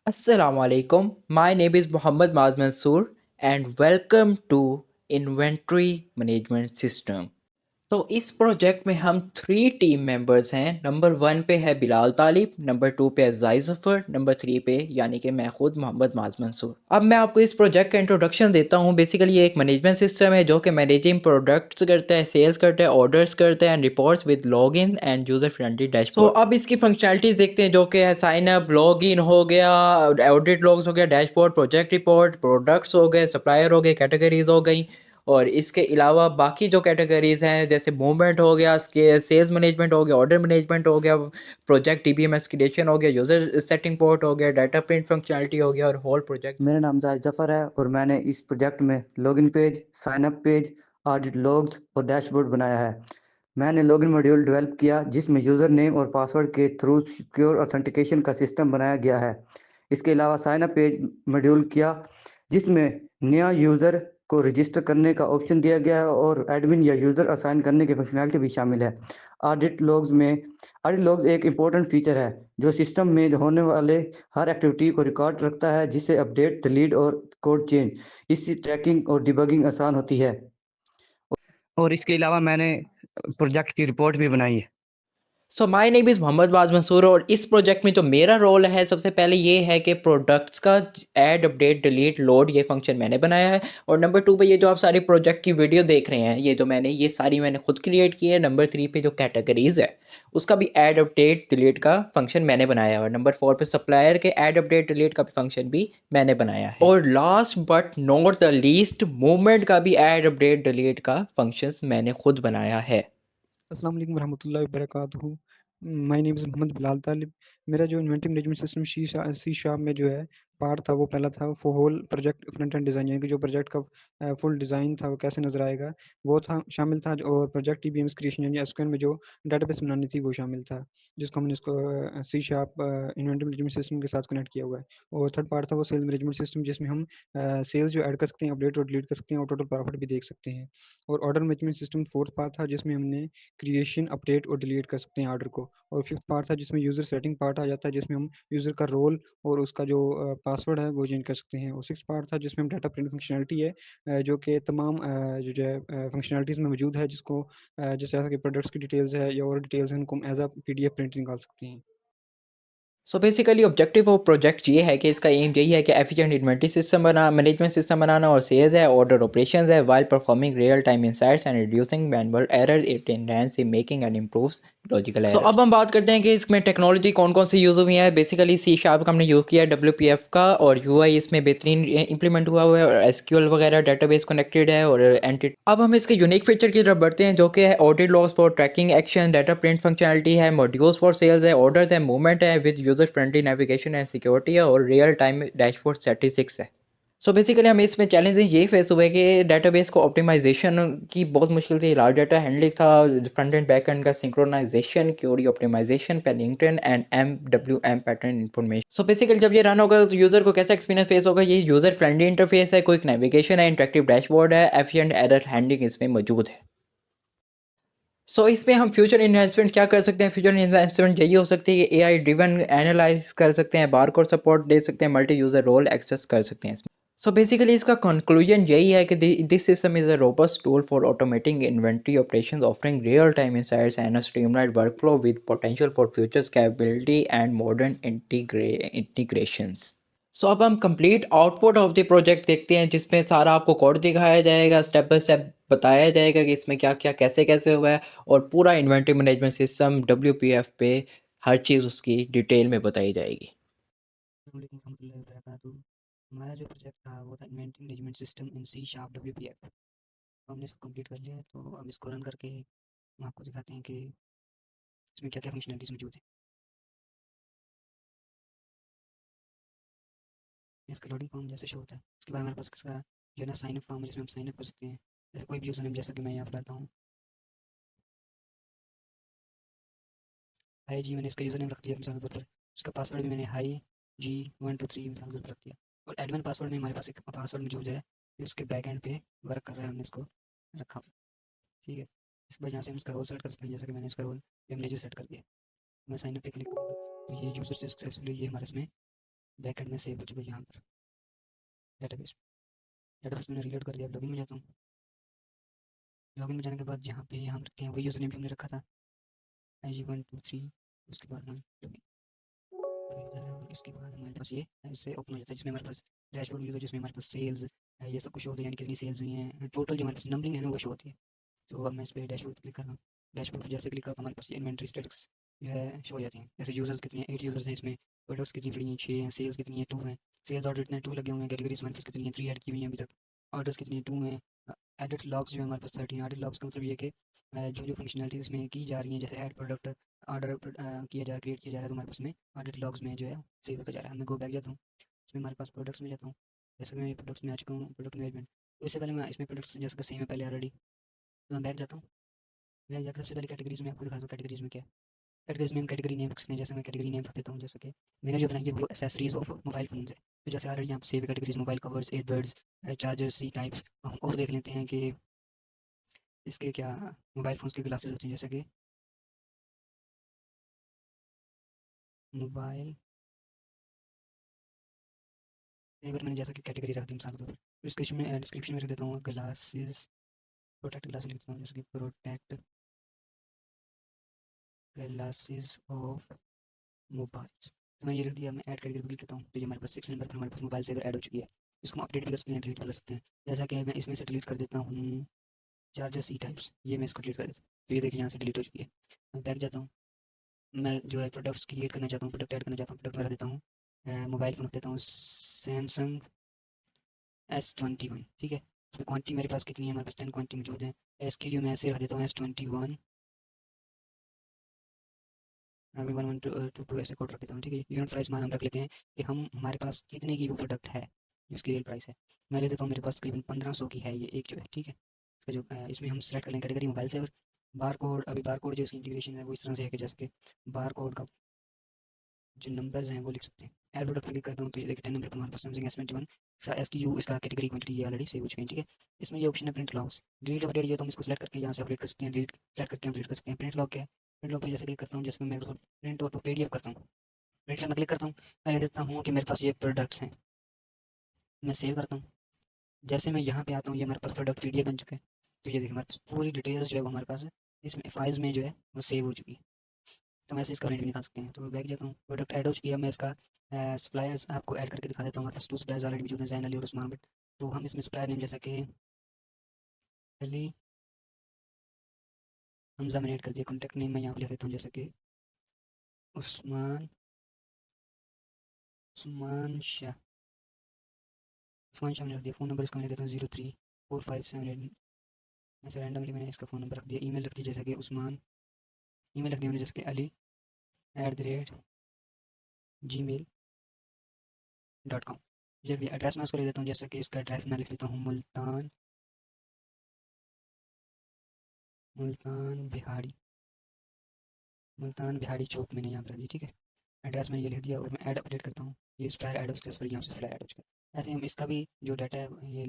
Assalamualaikum. My name is Muhammad Maz Mansoor and welcome to Inventory Management System. तो इस project में हम 3 team members हैं। Number 1 पे है बिलाल तालिब, नंबर 2 पे है जाई ज़फ़र, नंबर 3 पे यानी कि मैं खुद मोहम्मद माज मंसूर। अब मैं आपको इस प्रोजेक्ट का इंट्रोडक्शन देता हूँ। बेसिकली ये एक मैनेजमेंट सिस्टम है जो कि मैनेजिंग प्रोडक्ट्स करता है, सेल्स करता है, ऑर्डर्स करता है and reports with login end user friendly dashboard. तो अब इसकी फंक्शनलिटीज़ देखते हैं जो कि है साइन अप, लॉगिन हो गया, ऑडिट लॉग्स हो गया, डैशबोर्ड, प्रोजेक्ट रिपोर्ट, प्रोडक्ट्स हो गए, सप्लायर हो गए, कैटेगरीज हो गई और इसके अलावा बाकी जो कैटेगरीज़ हैं जैसे मूवमेंट हो गया, सेल्स मैनेजमेंट हो गया, ऑर्डर मैनेजमेंट हो गया, प्रोजेक्ट टीबीएमएस क्रिएशन हो गया, यूज़र सेटिंग पोर्ट हो गया, डाटा प्रिंट फंक्शनलिटी हो गया और होल प्रोजेक्ट। मेरा नाम जाहिद जफ़र है और मैंने इस प्रोजेक्ट में login page, sign up page, audit logs और डैशबोर्ड बनाया है। मैंने लॉगिन मॉड्यूल डेवलप किया जिसमें यूज़र नेम और पासवर्ड के थ्रू सिक्योर ऑथेंटिकेशन का सिस्टम बनाया गया है। इसके अलावा साइन अप पेज मॉड्यूल किया जिसमें नया यूज़र को रजिस्टर करने का ऑप्शन दिया गया है और एडमिन या यूज़र असाइन करने की फंक्शनैलिटी भी शामिल है। ऑडिट लॉग्स में ऑडिट लॉग्स एक इम्पोर्टेंट फीचर है जो सिस्टम में होने वाले हर एक्टिविटी को रिकॉर्ड रखता है जिससे अपडेट, डिलीट और कोड चेंज। इससे ट्रैकिंग और डिबगिंग आसान होती है। और इसके अलावा मैंने प्रोजेक्ट की रिपोर्ट भी बनाई है। So my name is Mohammad Baz Mansoor और इस प्रोजेक्ट में जो मेरा रोल है सबसे पहले ये है कि प्रोडक्ट्स का ऐड, अपडेट, डिलीट, लोड ये फंक्शन मैंने बनाया है। और नंबर 2 पे ये जो आप सारी प्रोजेक्ट की वीडियो देख रहे हैं ये सारी मैंने खुद क्रिएट की है। नंबर 3 पे जो कैटेगरीज है उसका भी ऐड, अपडेट, डिलीट का फंक्शन मैंने बनाया है और नंबर 4 पे सप्लायर के ऐड, अपडेट, डिलीट का फंक्शन भी मैंने बनाया है। और last but not the least movement का भी ऐड, अपडेट, डिलीट का फंक्शंस मैंने खुद बनाया है। अस्सलाम वालेकुम रहमतुल्लाहि वबरकातुहू। My name is Mohammad Bilal Talib. मेरा जो inventory management system C sharp में जो है पार्ट था वो पहला था for whole project front end design, यानी कि जो प्रोजेक्ट का फुल डिज़ाइन था वो कैसे नज़र आएगा वो था शामिल था। और प्रोजेक्ट टीबीएमएस क्रिएशन यानी एसक्यूएल में जो डेटाबेस बनानी थी वो शामिल था, जिसको हमने इसको C sharp inventory management system के साथ कनेक्ट किया हुआ है। और थर्ड पार्ट था वो सेल्स मैनेजमेंट सिस्टम जिसमें हम सेल्स जो ऐड कर सकते हैं, अपडेट और डिलीट कर सकते हैं और टोटल प्रॉफिट भी देख सकते हैं। और order management system fourth part था जिसमें हमने क्रिएशन, अपडेट और डिलीट कर सकते हैं ऑर्डर को। और फिफ्थ पार्ट था जिसमें यूज़र सेटिंग पार्ट आ जाता है जिसमें हम यूज़र का रोल और उसका जो पासवर्ड है वो चेंज कर सकते हैं। और सिक्स्थ पार्ट था जिसमें हम डाटा प्रिंट फंक्शनैलिटी है जो कि तमाम जो है फंक्शनैलिटीज़ में मौजूद है, जिसको जैसे कि प्रोडक्ट्स की डिटेल्स है या और डिटेल्स हैं उनको हम एज़ अ पीडीएफ प्रिंट निकाल सकते हैं। So basically objective of project ये है कि इसका एम यही है कि एफिशिएंट इन्वेंटरी सिस्टम बना, मैनेजमेंट सिस्टम बनाना और सेल्स है, ऑर्डर ऑपरेशंस है, while performing real time insights and reducing manual error, it enhance the making and improves logical errors. अब हम बात करते हैं कि इसमें टेक्नोलॉजी कौन कौन सी यूज़ हुई है। बेसिकली सी शार्प का हमने यूज़ किया है, WPF का, और UI इसमें बेहतरीन इंप्लीमेंट हुआ हुआ है और SQL वगैरह डाटाबेस कनेक्टेड है और एंटिटी। अब हम इसके यूनिक फीचर की तरफ बढ़ते हैं जो कि है audit logs for tracking action, data print functionality है, मॉड्यूल्स फॉर सेल्स है, ऑर्डर्स है, मूवमेंट है with user friendly navigation and security है और रियल टाइम डैशबोर्ड स्टैटिस्टिक्स है। सो बेसिकली हमें इसमें चैलेंजेस ये फेस हुए कि डेटाबेस को ऑप्टिमाइजेशन की बहुत मुश्किल थी। लार्ज डाटा हैंडलिंग था, फ्रंट एंड बैक एंड का सिंक्रोनाइजेशन, क्यूरी ऑप्टिमाइजेशन, पेनिंगटन and MWM pattern information. So basically जब ये रन होगा तो यूज़र को कैसा एक्सपीरियंस फेस होगा। ये यूज़र फ्रेंडली इंटरफेस है, क्विक नेविगेशन है, इंटरेक्टिव डैशबोर्ड है, एफिशिएंट एरर हैंडलिंग इसमें मौजूद है। इसमें हम फ्यूचर इन्वेंसमेंट क्या कर सकते हैं। फ्यूचर इन्वेंसमेंट यही हो सकती है कि AI ड्रिवन एनालाइज कर सकते हैं, बारकोड सपोर्ट दे सकते हैं, मल्टी यूज़र रोल एक्सेस कर सकते हैं इसमें। बेसिकली इसका कंक्लूजन यही है कि this system is a robust tool for automating inventory operations, offering real time insights and a streamlined workflow with potential for future scalability and modern integrations. अब हम complete output of the project देखते हैं जिसमें सारा आपको code दिखाया जाएगा, step by step बताया जाएगा कि इसमें क्या क्या कैसे कैसे हुआ है और पूरा इन्वेंटरी मैनेजमेंट सिस्टम WPF पे हर चीज़ उसकी डिटेल में बताई जाएगी। वालेकुम रहमतुल्लाहि वबरकातुहू। हमारा जो प्रोजेक्ट था वो था inventory management system in C sharp WPF। हमने इसको कंप्लीट कर लिया है, तो अब इसको रन करके हम आपको दिखाते हैं कि इसमें क्या क्या फंक्शनलिटीज़ मौजूद है। इसका लोडिंग फॉर्म जैसे शो होता है, उसके बाद हमारे पास इसका जो है ना साइन अप फॉर्म है जिसमें हम साइन अप कर सकते हैं। जैसे कोई भी यूज़र नेम, जैसा कि मैं यहाँ पर लाता हूँ, हाई जी, मैंने इसका यूज़र नेम रख दिया मिसाल के तौर पर। उसका पासवर्ड भी मैंने हाई G123 मिसाल के तौर पर रख दिया। और एडमिन पासवर्ड में हमारे पास एक पासवर्ड मौजूद है जो उसके बैक एंड पे वर्क कर रहा है, हमने इसको रखा। ठीक है, इसके बाद यहाँ से हम इसका रोल सेट कर सकते हैं, जैसे कि मैंने इसका रोल मैनेजर सेट कर दिया। मैं साइन अप पे क्लिक करूँगा तो ये यूज़र सक्सेसफुली ये हमारे इसमें बैकएंड में सेव हो चुका है यहाँ पर डेटाबेस मैंने रीलोड कर दिया। लॉगिन में जाता हूँ। लॉगिन में जाने के बाद यहाँ पे हम रखते हैं वही यूज़र नेम जो हमने रखा था IG123। उसके बाद हम लॉगिन और इसके बाद हमारे पास ये ऐसे ओपन हो जाता है जिसमें हमारे पास डैशबोर्ड मिलेगा, जिसमें हमारे पास सेल्स ये सब कुछ होता है, यानी कितनी सेल्स हुई हैं, टोटल जो हमारे पास नंबरिंग है ना वो शो होती है। तो अब मैं इस पर डैशबोर्ड क्लिक कर रहा हूँ। डैशबोर्ड पर जैसे क्लिक करता हूँ हमारे पास ये इन्वेंट्री स्टेटस जो है शो हो जाती हैं। जैसे यूज़र्स कितने हैं, 8 यूज़र्स हैं इसमें, प्रोडक्ट्स कितनी पड़ी हैं, 6 हैं, सेल्स कितनी है, 2 हैं, सेल्स ऑर्डर इतने 2 लगे हुए हैं, कैटेगरीज हमारे पास कितनी हैं, 3 ऐड की हुई हैं अभी तक, ऑर्डर्स कितनी हैं, 2 हैं, एडिट लॉग्स जो है हमारे पास 13। एडिट लॉग्स का मतलब ये कि जो जो फंक्शनलिटीज इसमें की जा रही हैं, जैसे ऐड प्रोडक्ट ऑर्डर किया जा रहा है, क्रिएट किया जा रहा है, तो हमारे पास में एडिट लॉग्स में जो है सेव होता जा रहा है। मैं गो बैक जाता हूँ, इसमें हमारे पास प्रोडक्ट्स में जाता हूँ। जैसे मैं प्रोडक्ट्स में आ चुका हूँ, प्रोडक्ट मैनेजमेंट। तो इससे पहले मैं इसमें प्रोडक्ट्स जैसे कि सेम है पहले ऑलरेडी, तो मैं बैक जाता हूँ। बैक जाकर सबसे पहले कैटेगरीज में आपको दिखाता हूँ कैटेगरीज में क्या है। कैटेगरीज में हम कैटेगरी नेम रख सकते हैं। जैसे मैं कैटेगरी नेम रख देता हूँ, जैसे कि मैंने जो बनाई है वो एसेसरीज ऑफ मोबाइल फोन है। तो जैसे ऑलरेडी यहाँ पे save categories mobile covers, airbuds, chargers, C types. हम और देख लेते हैं कि इसके क्या मोबाइल फ़ोन्स के ग्लासेस होते हैं, जैसे कि मोबाइल अगर मैंने जैसा कि कैटेगरी रख दी मिसाल के तौर पर, डिस्क्रिप्शन में रख देता हूँ ग्लासेस, प्रोटेक्ट ग्लासेस लिखता हूँ, जैसे कि प्रोटेक्ट ग्लासेस ऑफ मोबाइल्स। तो मैंने ये लिख दिया। मैं ऐड कैटेगरी क्लिक करता हूँ, तो ये हमारे पास 6 नंबर पर हमारे पास मोबाइल से अगर ऐड हो चुकी है, इसको हम अपडेट भी कर सकते हैं, डिलीट कर सकते हैं। जैसा कि मैं इसमें से डिलीट कर देता हूँ चार्जर सी टाइप्स, ये मैं इसको डिलीट कर देता हूँ। तो ये देखिए यहाँ से डिलीट हो चुकी है। मैं बैक जाता हूँ। मैं जो है प्रोडक्ट्स क्रिएट करना चाहता हूँ, प्रोडक्ट ऐड करना चाहता हूँ, प्रोडक्ट में रख देता हूँ मोबाइल फ़ोन रख देता हूँ सैमसंग S21। ठीक है। उसमें क्वांटिटी मेरे पास कितनी है, हमारे पास 10 क्वांटिटी मौजूद है। SKU मैं ऐसे रख देता हूँ S21, अगर 1122 ऐसे कोड रख देता हूँ। ठीक है। यूनिट प्राइस मान हम रख लेते हैं कि हम हमारे पास कितने की वो प्रोडक्ट है, जिसकी रियल प्राइस है। मैं ले देता हूँ, मेरे पास तकरीबन 1500 की है ये एक जो है। ठीक है। इसका जो इसमें हम सेलेक्ट कर लेंगे कैटेगरी मोबाइल से, और बार कोड, अभी बार कोड जो इसकी इंटीग्रेशन है वो इस तरह से है कि जैसे कि बार कोड का जो नंबर्स हैं वो लिख सकते हैं। ऐड प्रोडक्ट क्लिक करता हूँ, तो ये देखिए 10 नंबर पर हमारे पास सैमसंग S21 SKU, इसका कैटेगरी क्वांटिटी ये ऑलरेडी सेव हो चुकी है। ठीक है। इसमें ये ऑप्शन है प्रिंट लॉग्स, डिलीट अपडेट, ये तो हम इसको सेलेक्ट करके यहाँ से अपडेट कर सकते हैं, डिलीट सेलेक्ट करके अपडेट कर सकते हैं। प्रिंट लॉग क्या है, प्रिंट लॉग पे जैसे क्लिक करता हूँ, जैसे मैं प्रिंट ऑटो PDF करता हूँ, प्रिंट में क्लिक करता हूँ, मैं देता हूँ कि मेरे पास ये प्रोडक्ट्स हैं, मैं सेव करता हूँ। जैसे मैं यहाँ पे आता हूँ, ये हमारे पास प्रोडक्ट PDF बन चुका है। तो ये देखिए हमारे पास पूरी डिटेल्स जो है वो हमारे पास है, इसमें फाइल्स में जो है वो सेव हो चुकी है। तो हम ऐसे इसका प्रिंट भी निकाल सकते हैं। तो बैक जाता हूँ, प्रोडक्ट ऐड हो चुकी है। मैं इसका सप्लायर्स आपको ऐड करके दिखा देता हूँ। हमारे पास 2 सप्लायर्स ऑलरेडी मौजूद हैं, जैन अली और उस्मान बट। तो हम इसमें सप्लायर नेम जैसा कि अली हमजा मैंने ऐड कर दिया। कॉन्टैक्ट नेम मैं यहाँ पे लिख देता हूँ, जैसे कि उस्मान उस्मान शाह उस्मान शाह मैंने रख दिया। फ़ोन नंबर इसका मैं लिख देता हूँ 034578। ऐसे रैंडमली मैंने इसका फ़ोन नंबर रख दिया। ईमेल रख दी जैसे कि उस्मान, ईमेल रख दिया मैंने जैसे कि ali@gmail.com। जल्दी एड्रेस मैं उसको लिख देता हूँ, जैसे कि इसका एड्रेस मैं लिख देता हूँ मुल्तान मुल्तान बिहाड़ी मुल्तान बिहाड़ी चौक मैंने यहाँ पर रख दी। ठीक है। एड्रेस मैंने ये लिख दिया और मैं ऐड अपडेट करता हूँ। ये स्प्लायर ऐड सक्सेसफुल, यहाँ से स्प्लायर ऐड हो चुका है। ऐसे हम इसका भी जो डाटा है ये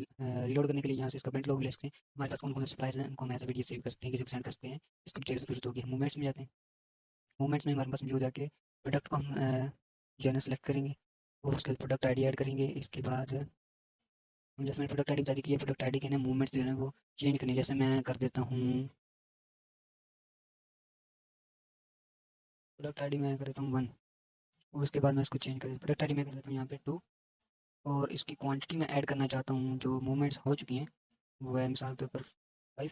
रीलोड करने के लिए यहाँ से इसका प्रिंट लॉग ले सकते हैं। हमारे पास कौन कौन से सप्लायर्स हैं, उनको हम ऐसे वीडियो सेव कर सकते हैं, किसी को सेंड कर सकते हैं, इसको चाहिए ज़रूरत होगी। मूवमेंट्स में जाते हैं। मूवमेंट्स में हमारे पास मौजूद है कि प्रोडक्ट को हम जो है ना सेलेक्ट करेंगे और उसके प्रोडक्ट ID ऐड करेंगे। इसके बाद हम जैसे मैंने प्रोडक्ट ID बता दी कि ये प्रोडक्ट ID के ना मूवमेंट्स जो है वो चेंज करने, जैसे मैं कर देता हूँ प्रोडक्ट ID मैं कर देता हूँ 1, और उसके बाद मैं इसको चेंज कर देता हूँ। प्रोडक्ट ID मैं कर देता हूँ यहाँ पे 2, और इसकी क्वांटिटी मैं ऐड करना चाहता हूँ जो मूवमेंट्स हो चुकी हैं वो है मिसाल के तौर पर 5,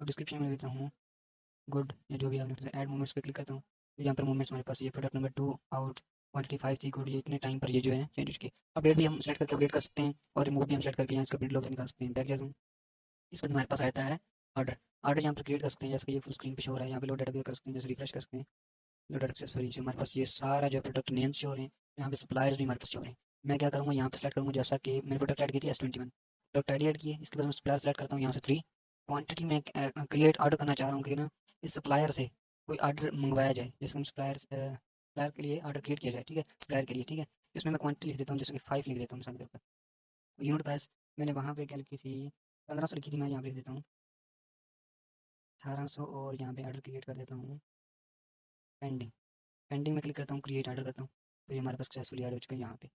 और डिस्क्रिप्शन में देता हूँ गुड या जो भी आपने ऐड मूवमेंट्स पे क्लिक करता हूँ। तो यहाँ पर मूवमेंट्स हमारे पास ये प्रोडक्ट नंबर 2 आउट, क्वांटिटी 5 थी गुड, ये इतने टाइम पर ये जो है चेंज हो चुकी है। अपडेट भी हम सेलेक्ट करके अपडेट कर सकते हैं, और रिमूव भी हम सेलेक्ट करके यहाँ इसका प्रिंट लॉग निकाल सकते हैं। बैक जाता हूँ, इस पर हमारे पास आता है ऑर्डर। ऑर्डर यहाँ पर क्रिएट कर सकते हैं, जैसे कि ये फुल स्क्रीन पे शो हो रहा है। यहाँ पे लोड डाटा भी कर सकते हैं, जैसे रिफ्रेश कर सकते हैं, लोड सक्सेसफुली। जो हमारे पास ये सारा जो प्रोडक्ट नेम्स शो हो रहे हैं, यहाँ पे सप्लायर्स भी हमारे पास शो हो रहे हैं। मैं क्या करूँगा, यहाँ पे सेलेक्ट करूँगा, जैसा कि मैंने प्रोडक्ट ऐड की थी S21, प्रोडक्ट ID ऐड की है। इसके बाद मैं सप्लायर सेलेक्ट करता हूँ यहाँ से 3, क्वांटिटी में क्रिएट ऑर्डर करना चाह रहा हूँ कि ना इस सप्लायर से कोई ऑर्डर मंगवाया जाए, जैसे हम सप्लायर के लिए ऑर्डर क्रिएट किया जाए। ठीक है। सप्लायर के लिए। ठीक है। इसमें मैं क्वांटिटी लिख देता हूँ, जैसे कि 5 लिख देता हूँ मिसाल के तौर पर। यूनिट प्राइस मैंने वहाँ पे क्या लिखी थी, 1500 लिखी थी, मैं यहाँ पे लिख देता हूँ 1800, और यहाँ पे ऑर्डर क्रिएट कर देता हूँ पेंडिंग। पेंडिंग में क्लिक करता हूँ, क्रिएट ऑर्डर करता हूँ। तो ये हमारे पास सक्सेसफुली ऐड हो चुका है यहाँ पे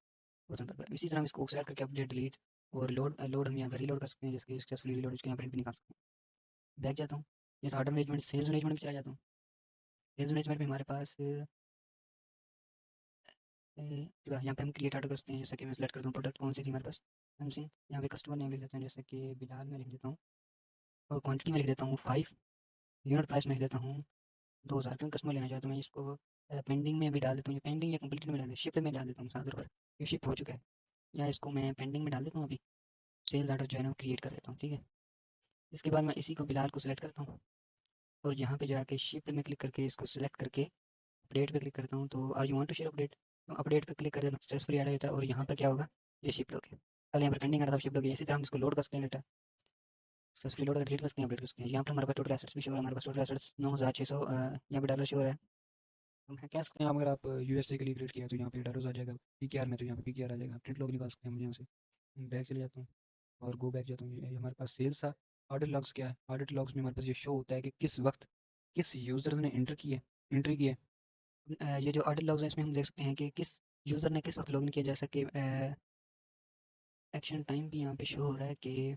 बटन पर। इसी तरह हम इसको सेलेक्ट करके अपडेट डिलीट और लोड हम यहाँ पर रीलोड कर सकते हैं, जैसे सक्सेसफुली रीलोड हो चुका है, यहाँ प्रिंट भी निकाल सकते हैं। बैक जाता हूँ, ये ऑर्डर मैनेजमेंट सेल्स मैनेजमेंट में चला जाता हूँ। सेल्स मैनेजमेंट में हमारे पास यहाँ पे हम क्रिएट ऑर्डर कर सकते हैं, जैसे कि मैं सेलेक्ट करता हूँ प्रोडक्ट कौन सी थी हमारे पास सैमसंग। यहाँ पे कस्टमर नेम लिख देते हैं, जैसे कि बिलाल में लिख देता हूँ, और क्वांटिटी में लिख देता हूँ 5। यूनिट प्राइस में लिख देता हूँ 2000, क्योंकि कस्टमर लेना चाहता हूँ मैं इसको। पेंडिंग में भी डाल देता हूँ, ये पेंडिंग या कंप्लीट में डाल दें, शिप में डाल देता हूँ 7 रुपये, ये शिप हो चुका है। या इसको मैं पेंडिंग में डाल देता हूँ, अभी सेल्स ऑर्डर जो है ना क्रिएट कर देता हूँ, ठीक है। इसके बाद मैं इसी को बिलाल को सिलेक्ट करता हूँ, और यहाँ पे जाके शिप में क्लिक करके इसको सिलेक्ट करके अपडेट पे क्लिक करता हूँ। तो are you want to share update, तो अपडेट पे क्लिक कर देता हूँ, सक्सेसफुली ऐड हो जाता है। और यहाँ पर क्या होगा, ये शिप हो गया। कल यहाँ पर पेंडिंग आ रहा था, शिप हो गया। इसी तरह हम इसको लोड कर सकते हैं डेटा, सक्सेसफुली लोड कर डिलीट कर सकते हैं, अपडेट कर सकते हैं। यहाँ पर हमारे पास टोटल एसेट्स भी शो है, हमारे पास टोटल एसेट्स 9600 यहाँ पे डॉलर शो है। हम क्या सकते हैं, अगर आप यूएसए के लिए क्रिएट किया तो यहाँ पे डॉलर्स आ जाएगा, पीकेआर में तो यहाँ पे पीकेआर आ जाएगा, प्रिंट लॉग निकाल सकते हैं। मुझे यहाँ से बैक चले जाता हूँ और गो बैक जाता हूँ। ये हमारे पास सेल्स था। ऑडिट लॉग्स क्या है, ऑडिट लॉग्स में हमारे पास ये शो होता है कि किस वक्त किस यूज़र ने एंट्री की है। ये जो ऑडिट लॉग्स हैं इसमें हम देख सकते हैं कि किस यूज़र ने किस वक्त लॉगिन किया, जैसा कि एक्शन टाइम भी यहाँ पे शो हो रहा है कि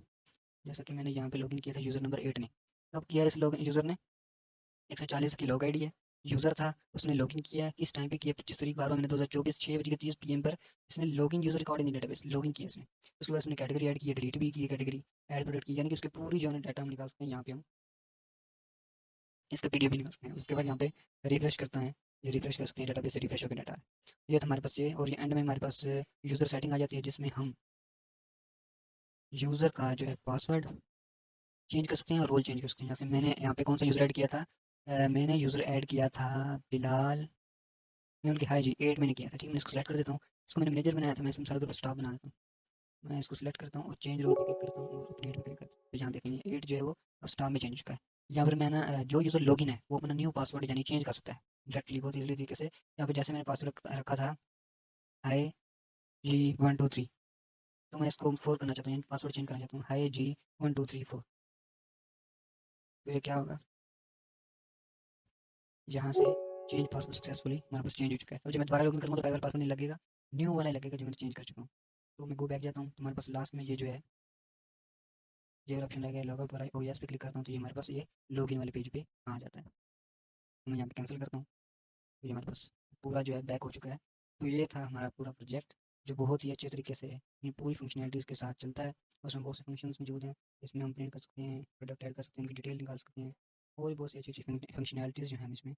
जैसा कि मैंने यहाँ पे लॉगिन किया था यूज़र नंबर 8 ने। कब किया है इस लॉगिन यूज़र ने, 140 की लॉग आईडी है, यूज़र था, उसने लॉगिन किया है। किस टाइम पे किया, 25 तारीख 12 महीने 2024 6:30 PM पर इसने login user record in the database login किया इसने। उसके बाद उसने कैटेगरी ऐड की है, डिलीट भी की है कैटेगरी, ऐड प्रोडक्ट की, यानी कि उसकी पूरी जो है डाटा हम निकाल सकते हैं। यहाँ पे हम इसका पीडीएफ भी निकाल सकते हैं। उसके बाद यहाँ पे रिफ्रेश करता है, ये रिफ्रेश कर सकते हैं, डाटाबेस से रिफ्रेश होकर डाटा है ये था हमारे पास ये। और ये एंड में हमारे पास यूज़र सेटिंग आ जाती है, जिसमें हम यूज़र का जो है पासवर्ड चेंज कर सकते हैं और रोल चेंज कर सकते हैं। जैसे मैंने यहाँ पे कौन सा यूज़र ऐड किया था, मैंने यूज़र ऐड किया था बिलाल, मैं उनकी हाई जी 8 मैंने किया था, ठीक है। मैं इसको सेलेक्ट कर देता हूँ, इसको मैंने मैनेजर बनाया था, मैं इसमें सारा तो स्टाफ बना देता हूँ। मैं इसको सिलेक्ट करता हूँ और चेंज रोल पे क्लिक करता हूँ और अपडेट पे क्लिक करता हूँ, तो यहाँ देखेंगे 8 जो है वो अब स्टाफ में चेंज हो चुका है। यहाँ पर मैं ना जो यूज़र लॉगिन है वो अपना न्यू पासवर्ड यानी चेंज कर सकता है डायरेक्टली, बहुत ईजिली तरीके से। यहाँ पर जैसे मैंने पासवर्ड रखा था हाई जी 123, तो मैं इसको 4 करना चाहता हूँ, पासवर्ड चेंज करना चाहता हूँ, हाई जी 1234। तो ये क्या होगा, यहाँ से चेंज पासवर्ड सक्सेसफुली हमारे पास चेंज हो चुका है। और जब मैं दोबारा लॉगिन करूँगा तो पहले पासवर्ड नहीं लगेगा, न्यू वाला लगेगा जो मैंने चेंज कर चुका हूँ। तो मैं गो बैक जाता हूँ, तो हमारे पास लास्ट में ये जो है ये ऑप्शन लगा है लॉगआउट पर, ओ यस पे क्लिक करता हूँ, तो ये हमारे पास ये लॉगिन वाले पेज पे आ जाता है। तो मैं यहाँ पे कैंसिल करता हूँ, तो ये हमारे पास पूरा जो है बैक हो चुका है। तो ये था हमारा पूरा प्रोजेक्ट, जो बहुत ही अच्छे तरीके से अपनी पूरी फंक्शनैलिटीज़ के साथ चलता है। उसमें बहुत से फंक्शंस मौजूद हैं, इसमें हम प्रिंट कर सकते हैं, प्रोडक्ट ऐड कर सकते हैं, उनकी डिटेल निकाल सकते हैं, और भी बहुत सी अच्छी अच्छी फंक्शनैलिटीज़ जो हैं हम इसमें